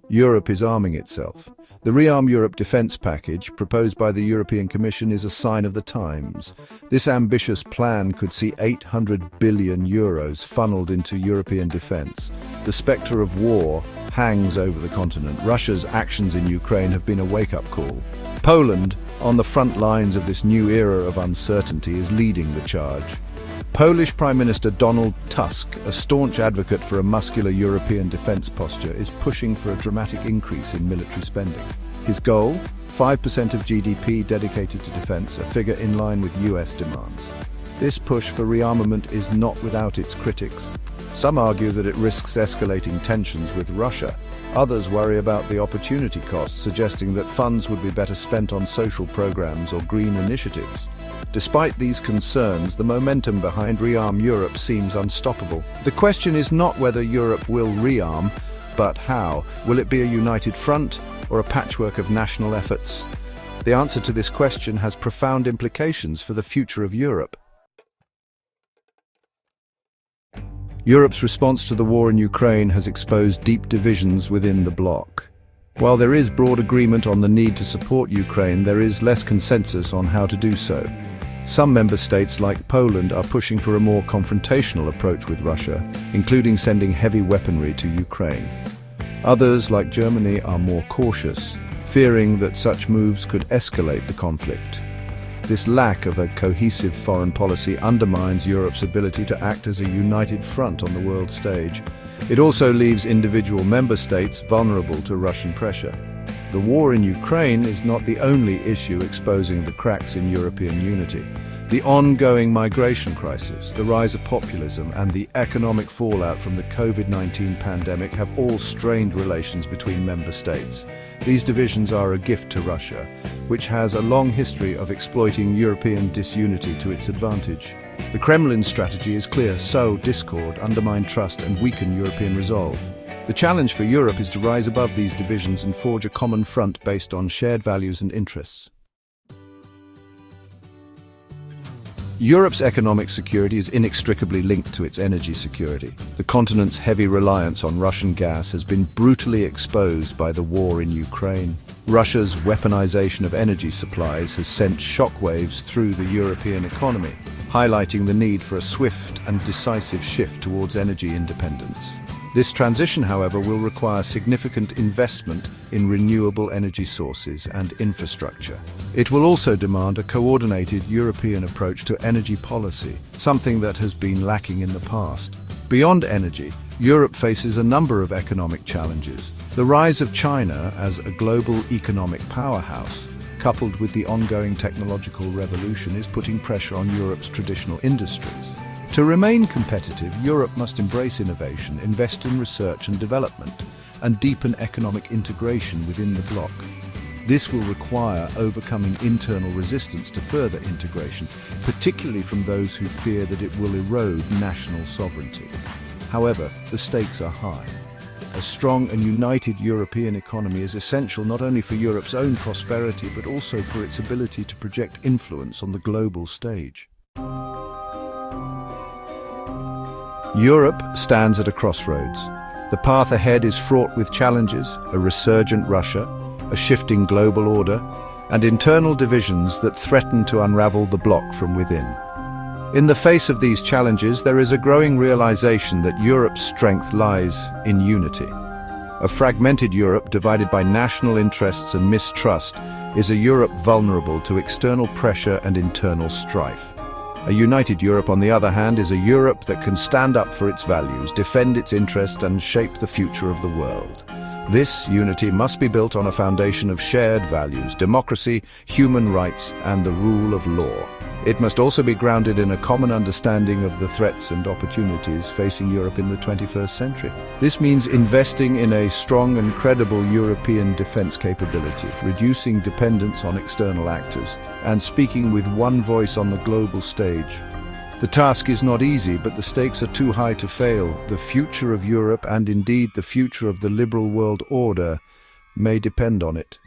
Europe is arming itself. The Rearm Europe defence package, proposed by the European Commission, is a sign of the times. This ambitious plan could see €800 billion funneled into European defence. The spectre of war hangs over the continent. Russia's actions in Ukraine have been a wake-up call. Poland, on the front lines of this new era of uncertainty, is leading the charge. Polish Prime Minister Donald Tusk, a staunch advocate for a muscular European defence posture, is pushing for a dramatic increase in military spending. His goal? 5% of GDP dedicated to defence, a figure in line with US demands. This push for rearmament is not without its critics. Some argue that it risks escalating tensions with Russia. Others worry about the opportunity cost, suggesting that funds would be better spent on social programs or green initiatives. Despite these concerns, the momentum behind Rearm Europe seems unstoppable. The question is not whether Europe will rearm, but how. Will it be a united front or a patchwork of national efforts? The answer to this question has profound implications for the future of Europe. Europe's response to the war in Ukraine has exposed deep divisions within the bloc. While there is broad agreement on the need to support Ukraine, there is less consensus on how to do so. Some member states, like Poland, are pushing for a more confrontational approach with Russia, including sending heavy weaponry to Ukraine. Others, like Germany, are more cautious, fearing that such moves could escalate the conflict. This lack of a cohesive foreign policy undermines Europe's ability to act as a united front on the world stage. It also leaves individual member states vulnerable to Russian pressure. The war in Ukraine is not the only issue exposing the cracks in European unity. The ongoing migration crisis, the rise of populism, and the economic fallout from the COVID-19 pandemic have all strained relations between member states. These divisions are a gift to Russia, which has a long history of exploiting European disunity to its advantage. The Kremlin's strategy is clear: sow discord, undermine trust, and weaken European resolve. The challenge for Europe is to rise above these divisions and forge a common front based on shared values and interests. Europe's economic security is inextricably linked to its energy security. The continent's heavy reliance on Russian gas has been brutally exposed by the war in Ukraine. Russia's weaponization of energy supplies has sent shockwaves through the European economy, highlighting the need for a swift and decisive shift towards energy independence. This transition, however, will require significant investment in renewable energy sources and infrastructure. It will also demand a coordinated European approach to energy policy, something that has been lacking in the past. Beyond energy, Europe faces a number of economic challenges. The rise of China as a global economic powerhouse, coupled with the ongoing technological revolution, is putting pressure on Europe's traditional industries. To remain competitive, Europe must embrace innovation, invest in research and development, and deepen economic integration within the bloc. This will require overcoming internal resistance to further integration, particularly from those who fear that it will erode national sovereignty. However, the stakes are high. A strong and united European economy is essential not only for Europe's own prosperity, but also for its ability to project influence on the global stage. Europe stands at a crossroads. The path ahead is fraught with challenges: a resurgent Russia, a shifting global order, and internal divisions that threaten to unravel the bloc from within. In the face of these challenges, there is a growing realization that Europe's strength lies in unity. A fragmented Europe divided by national interests and mistrust is a Europe vulnerable to external pressure and internal strife. A united Europe, on the other hand, is a Europe that can stand up for its values, defend its interests, and shape the future of the world. This unity must be built on a foundation of shared values: democracy, human rights, and the rule of law. It must also be grounded in a common understanding of the threats and opportunities facing Europe in the 21st century. This means investing in a strong and credible European defense capability, reducing dependence on external actors, and speaking with one voice on the global stage. The task is not easy, but the stakes are too high to fail. The future of Europe, and indeed the future of the liberal world order, may depend on it.